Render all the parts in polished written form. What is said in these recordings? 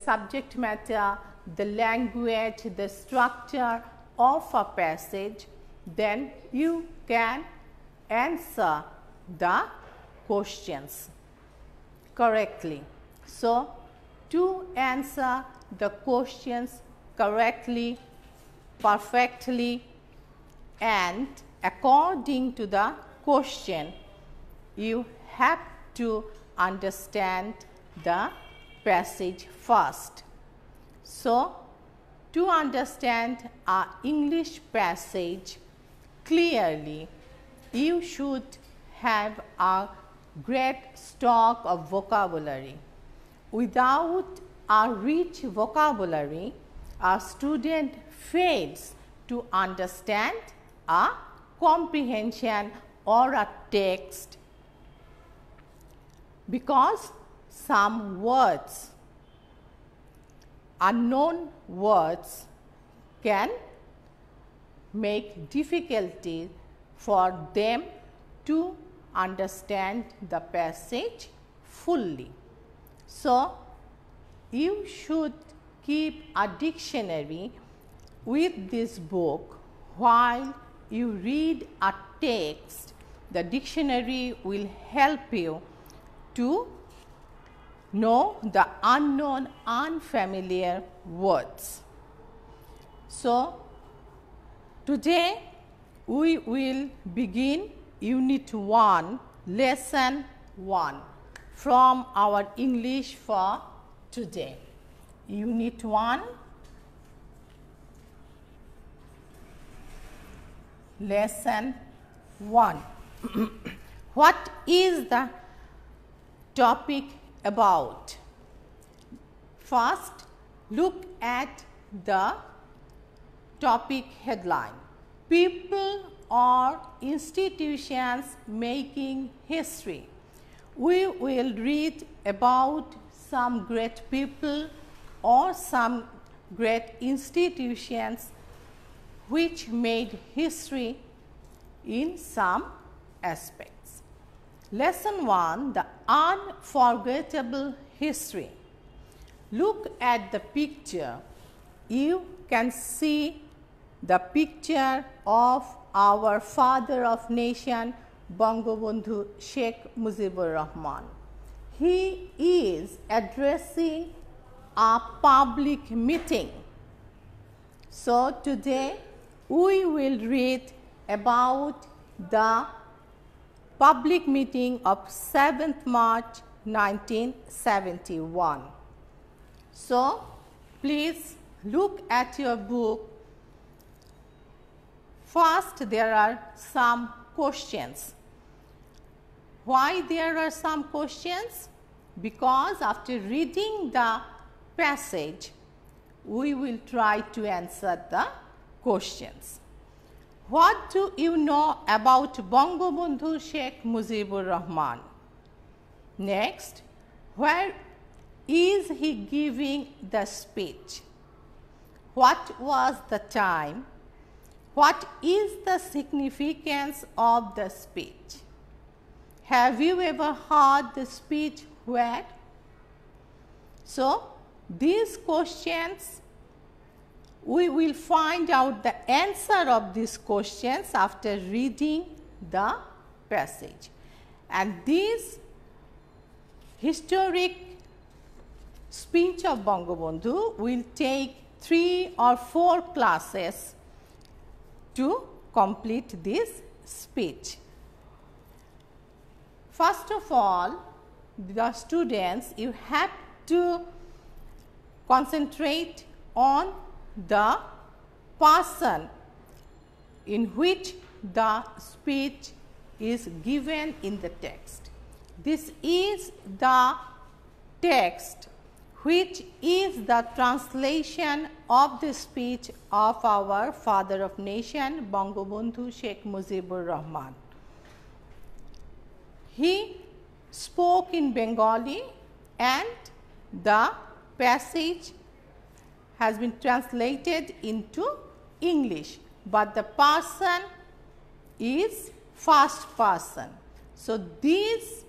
subject matter, the language, the structure of a passage, then you can answer the questions correctly. So, to answer the questions correctly, perfectly, and according to the question, you have to understand the passage first. So, to understand an English passage clearly, you should have a great stock of vocabulary. Without a rich vocabulary, a student fails to understand a comprehension or a text, because some words, unknown words, can make difficulty for them to understand the passage fully. So, you should keep a dictionary with this book while you read a text. The dictionary will help you to know the unknown, unfamiliar words. So, today we will begin Unit 1, Lesson 1 from our English for today. Unit 1, Lesson 1. What is the topic about? First, look at the topic headline. People or institutions making history. We will read about some great people or some great institutions which made history in some aspects. Lesson 1, the unforgettable history. Look at the picture. You can see the picture of our father of nation, Bangabandhu Sheikh Mujibur Rahman. He is addressing a public meeting. So, today we will read about the public meeting of 7th March 1971. So, please look at your book. First, there are some questions. Why there are some questions? Because after reading the passage, we will try to answer the questions. What do you know about Bangabandhu Sheikh Mujibur Rahman? Next, where is he giving the speech? What was the time? What is the significance of the speech? Have you ever heard the speech where? So, these questions, we will find out the answer of these questions after reading the passage. And this historic speech of Bangabandhu will take 3 or 4 classes to complete this speech. First of all, the students, you have to concentrate on the person in which the speech is given in the text. This is the text which is the translation of the speech of our father of nation, Bangabandhu Sheikh Mujibur Rahman. He spoke in Bengali and the passage has been translated into English, but the person is first person. So, this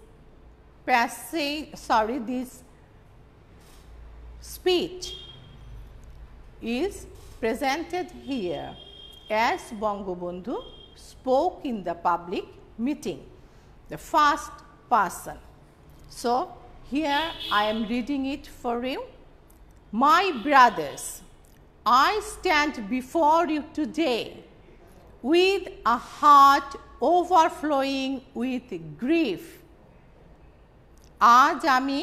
speech is presented here as Bangabandhu spoke in the public meeting, the first person. So, here I am reading it for you. My brothers, I stand before you today with a heart overflowing with grief. আজ আমি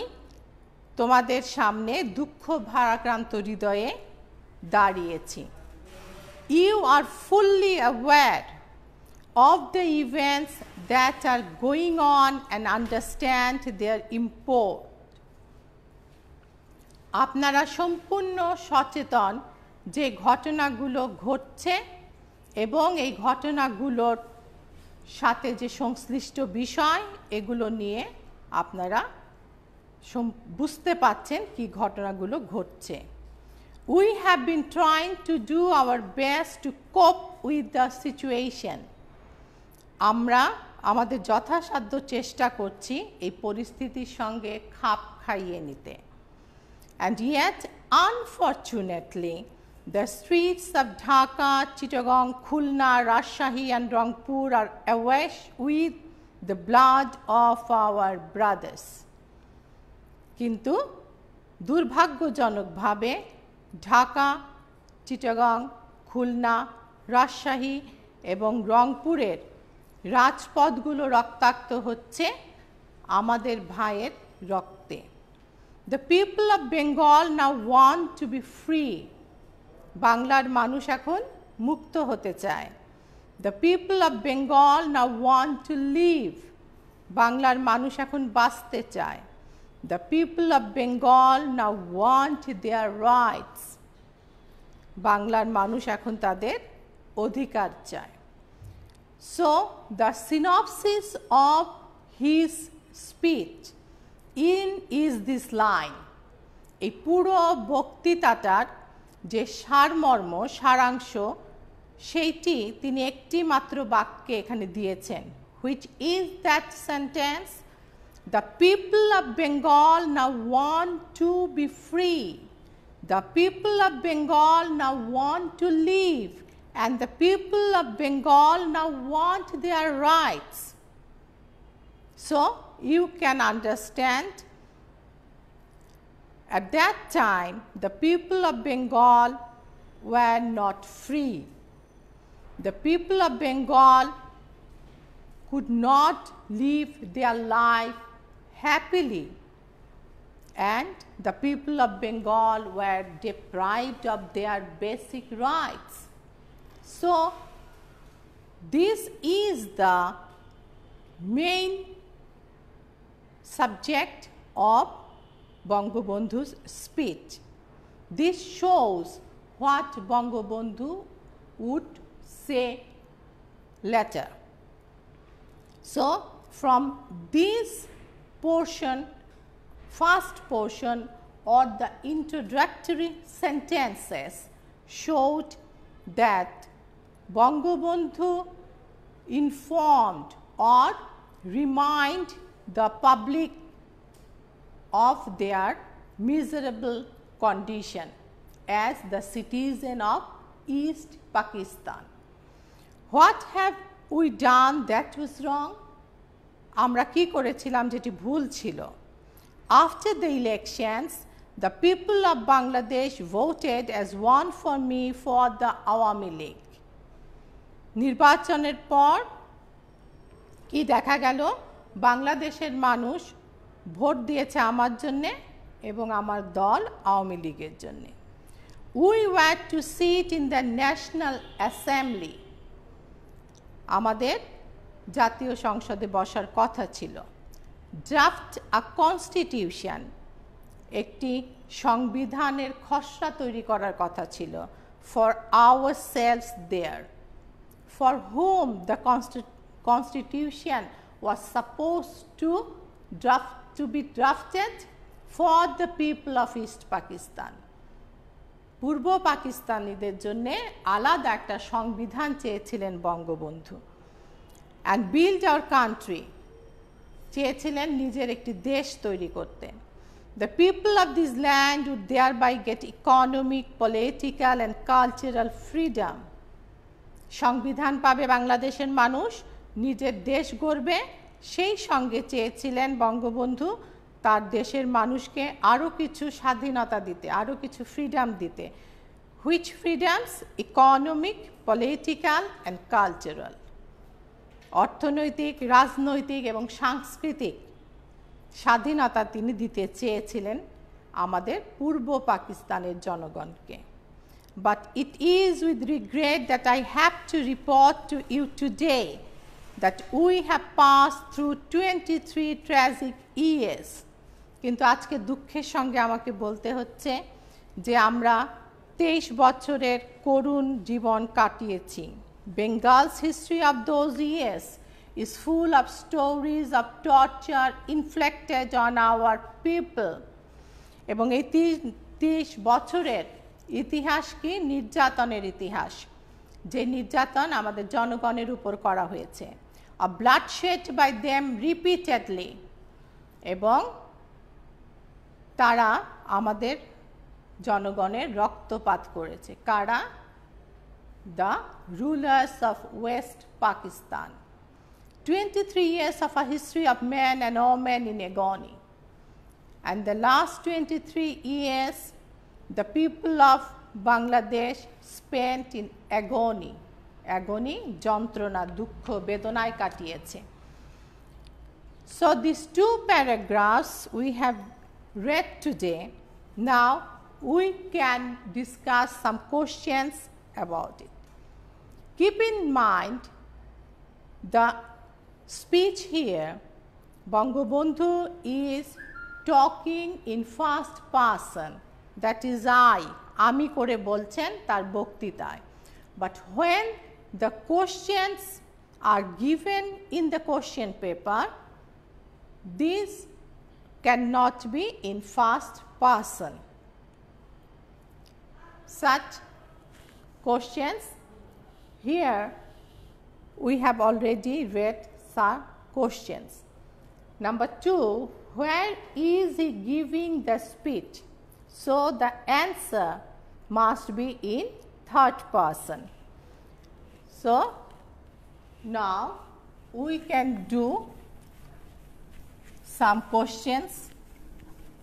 তোমাদের সামনে দুঃখ ভারাক্রান্ত হৃদয়ে দাঁড়িয়েছি। You are fully aware of the events that are going on and understand their import. আপনারা সম্পূর্ণ সচেতন যে ঘটনাগুলো ঘটছে এবং এই ঘটনাগুলোর সাথে যে সংশ্লিষ্ট বিষয় এগুলো নিয়ে আপনারা বুঝতে পাচ্ছেন কি ঘটনাগুলো ঘটছে। We have been trying to do our best to cope with the situation. আমরা আমাদের যথাসাধ্য চেষ্টা করছি এই পরিস্থিতির সঙ্গে খাপ খাইয়ে নিতে। And yet, unfortunately, the streets of Dhaka, Chittagong, Khulna, Rajshahi and Rangpur are awash with the blood of our brothers. কিন্তু দুর্ভাগ্যজনকভাবে ঢাকা, চিটাগং, খুলনা, রাজশাহী এবং রংপুরের রাজপথগুলো রক্তাক্ত হচ্ছে আমাদের ভাইয়ের রক্তে। The people of Bengal now want to be free. বাংলার মানুষ এখন মুক্ত হতে চায়। The people of Bengal now want to live. বাংলার মানুষ এখন বাঁচতে চায়। The people of Bengal now want their rights. বাংলার মানুষ এখন তাদের অধিকার চায়। So, the synopsis of his speech is this line. এই পুরো বক্তৃতাটার যে সারমর্ম, সারাংশ, সেইটি তিনি একটি মাত্র বাক্যে এখানে দিয়েছেন। Which is that sentence? The people of Bengal now want to be free. The people of Bengal now want to live. And the people of Bengal now want their rights. So, you can understand, at that time, the people of Bengal were not free. The people of Bengal could not live their life happily, and the people of Bengal were deprived of their basic rights. So, this is the main subject of Bangabandhu's speech. This shows what Bangabandhu would say later. So, from this portion, first portion or the introductory sentences showed that Bangabandhu informed or remind the public of their miserable condition as the citizen of East Pakistan. What have we done that was wrong? আমরা কি করেছিলাম যেটি ভুল ছিল? After the elections, the people of Bangladesh voted as one for me for the Awami League. নির্বাচনের পর কি দেখা গেল? বাংলাদেশের মানুষ ভোট দিয়েছে আমার জন্য এবং আমার দল আওয়ামী লীগের জন্য। We were to sit in the National Assembly. আমাদের জাতীয় সংসদে বসার কথা ছিল। Draft a constitution, একটি সংবিধানের খসড়া তৈরি করার কথা ছিল। For ourselves there. For whom the constitution was supposed to be drafted? For the people of East Pakistan. পূর্ব পাকিস্তানিদের জন্য আলাদা একটা সংবিধান চেয়েছিলেন Bangabandhu. And build our country, চেয়েছিলেন নিজের একটি দেশ তৈরি করতে। The people of this land would thereby get economic, political and cultural freedom. সংবিধান পাবে বাংলাদেশের মানুষ, নিজের দেশ গড়বে, সেই সঙ্গে চেয়েছিলেন বঙ্গবন্ধু তার দেশের মানুষকে আরও কিছু স্বাধীনতা দিতে, আরও কিছু ফ্রিডম দিতে। Which freedoms? Economic, political and cultural. অর্থনৈতিক, রাজনৈতিক এবং সাংস্কৃতিক স্বাধীনতা তিনি দিতে চেয়েছিলেন আমাদের পূর্ব পাকিস্তানের জনগণকে। But it is with regret that I have to report to you today that we have passed through 23 tragic years. কিন্তু আজকে দুঃখের সঙ্গে আমাকে বলতে হচ্ছে যে আমরা 23 বছরের করুণ জীবন কাটিয়েছি। Bengal's history of those years is full of stories of torture inflicted on our people. এবং এই 30 বছরের ইতিহাস কি? নির্যাতনের ইতিহাস, যে নির্যাতন আমাদের জনগণের উপর করা হয়েছে। A bloodshed by them repeatedly, এবং তারা আমাদের জনগণের রক্তপাত করেছে। কারা? The rulers of West Pakistan. 23 years of a history of men and women in agony. And the last 23 years, the people of Bangladesh spent in agony. Agony, যন্ত্রণা, দুঃখ, বেদনায় কাটিয়েছে। So these two paragraphs we have read today. Now we can discuss some questions about it. Keep in mind the speech here, Bangabandhu is talking in first person, that is I, আমি করে বলছেন তার বক্তৃতায়। But when the questions are given in the question paper, these cannot be in first person. Such questions, here we have already read some questions. Number 2, where is he giving the speech? So the answer must be in third person. So now we can do some questions,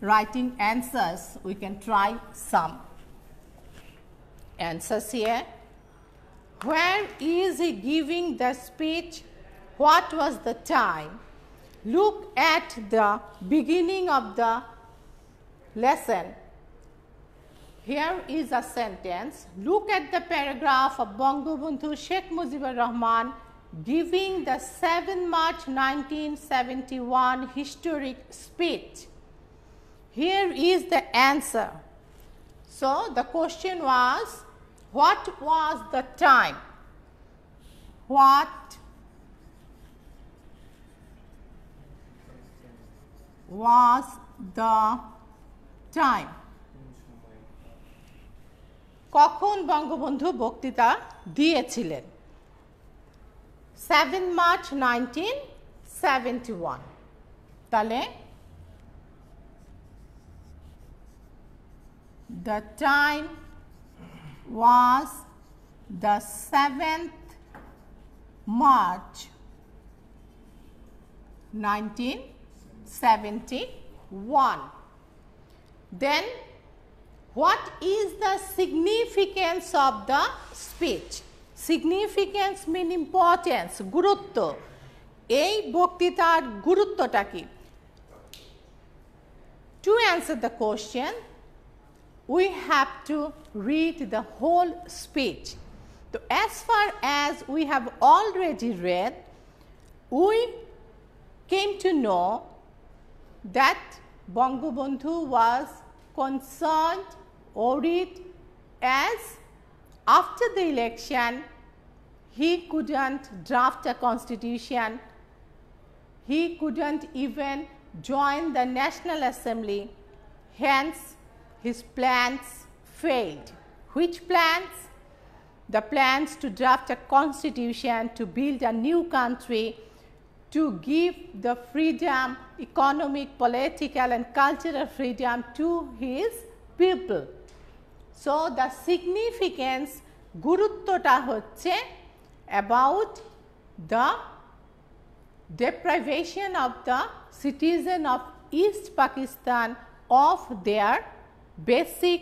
writing answers. We can try some answers here. Where is he giving the speech? What was the time? Look at the beginning of the lesson. Here is a sentence. Look at the paragraph of Bangabandhu Sheikh Mujibur Rahman giving the 7 March 1971 historic speech. Here is the answer. So the question was, what was the time? What was the time? কখন বঙ্গবন্ধু বক্তৃতা দিয়েছিলেন? 7 March 1971। তাহলে the time was the 7th March 1971. Then what is the significance of the speech? Significance mean importance, গুরুত্ব। এই বক্তৃতার গুরুত্বটা কি? To answer the question, we have to read the whole speech. So as far as we have already read, we came to know that Bangabandhu was concerned, worried, as after the election he couldn't draft a constitution, he couldn't even join the National Assembly, hence his plans failed. Which plans? The plans to draft a constitution, to build a new country to give the freedom, economic, political and cultural freedom to his people. So, the significance গুরুত্বটা হচ্ছে about the deprivation of the citizen of East Pakistan of their basic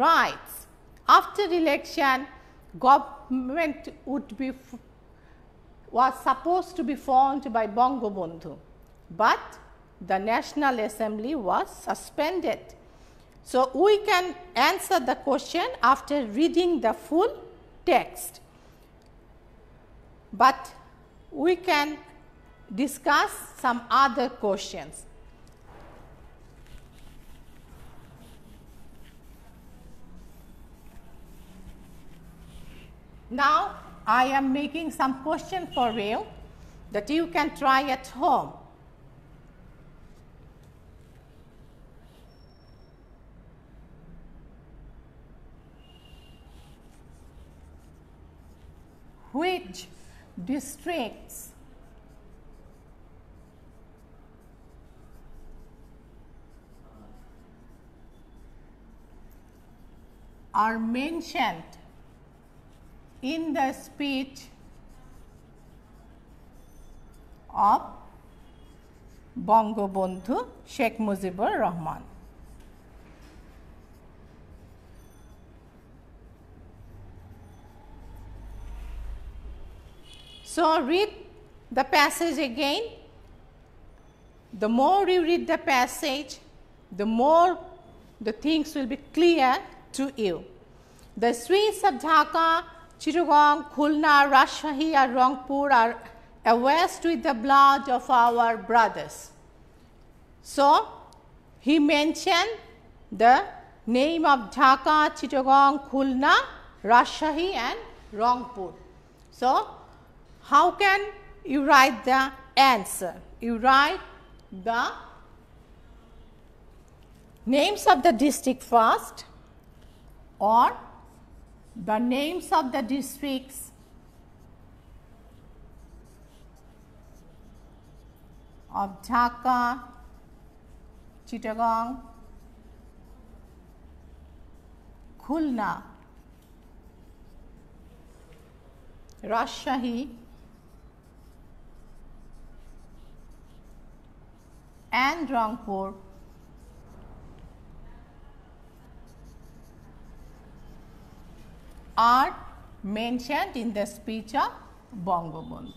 rights. After election, government was supposed to be formed by Bangabandhu, but the National Assembly was suspended. So, we can answer the question after reading the full text, but we can discuss some other questions. Now, I am making some question for you that you can try at home. Which districts are mentioned in the speech of Bangabandhu Sheikh Mujibur Rahman? So, read the passage again. The more you read the passage, the more the things will be clear to you. The streets of Dhaka, Chittagong, Khulna, Rajshahi and Rangpur are awashed with the blood of our brothers. So, he mentioned the name of Dhaka, Chittagong, Khulna, Rajshahi and Rangpur. So, how can you write the answer? You write the names of the district first, or the names of the districts of Dhaka, Chittagong, Khulna, Rajshahi and Rangpur are mentioned in the speech of Bangabandhu.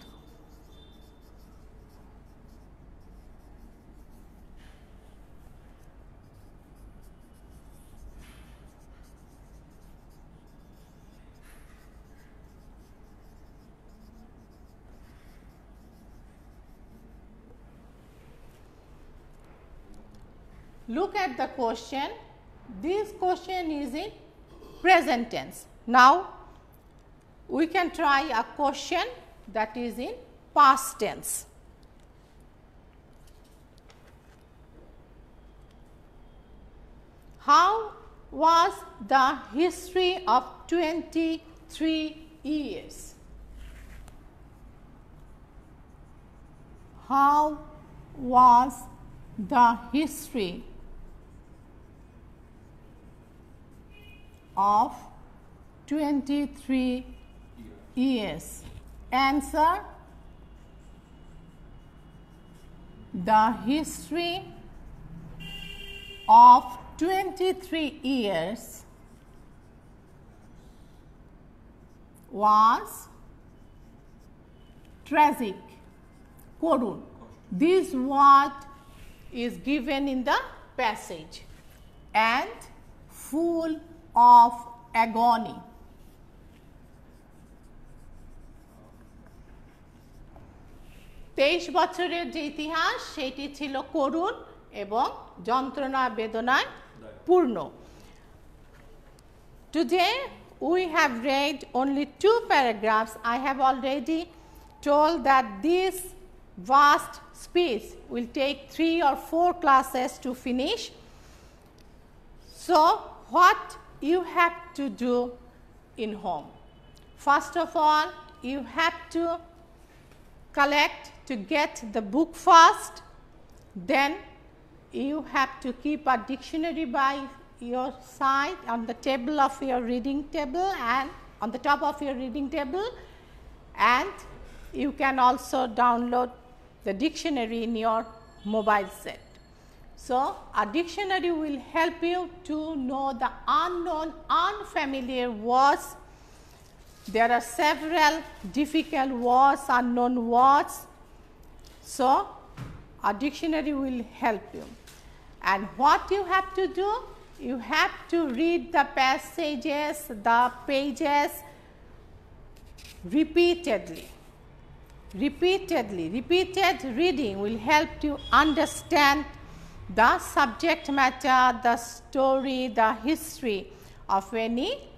Look at the question. This question is in present tense. Now, we can try a question that is in past tense. How was the history of 23 years? How was the history of 23 years? Answer: the history of 23 years was tragic, korun. This word is given in the passage, and full of agony. তেইশ বছরের যে ইতিহাস সেটি ছিল করুণ এবং যন্ত্রণা বেদনায় পূর্ণ। Today we have read only 2 paragraphs. I have already told that this vast speech will take 3 or 4 classes to finish. So, what you have to do in home? First of all, you have to collect to get the book first, then you have to keep a dictionary by your side on the table of your reading table and on the top of your reading table, and you can also download the dictionary in your mobile set. So, a dictionary will help you to know the unknown, unfamiliar words. There are several difficult words, unknown words. So, a dictionary will help you. And what you have to do? You have to read the passages, the pages repeatedly. Repeated reading will help you understand the subject matter, the story, the history of any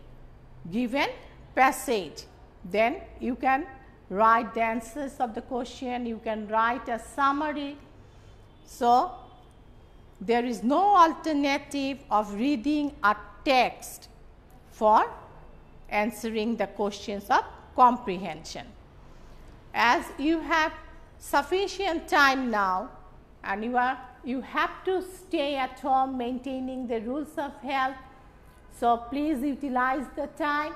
given passage. Then you can write the answers of the question, you can write a summary. So, there is no alternative of reading a text for answering the questions of comprehension. As you have sufficient time now and you have to stay at home maintaining the rules of health, so please utilize the time,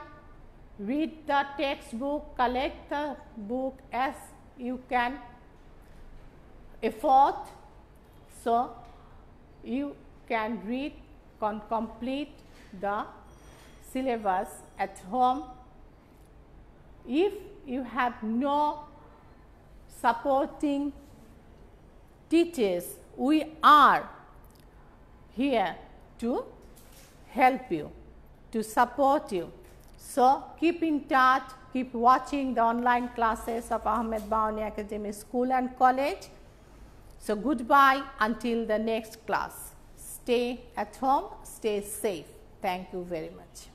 read the textbook, collect the book as you can afford. So, you can read, complete the syllabus at home. If you have no supporting teachers, we are here to help you, to support you. So, keep in touch, keep watching the online classes of Ahmed Bawani Academy School and College. So, goodbye until the next class. Stay at home, stay safe. Thank you very much.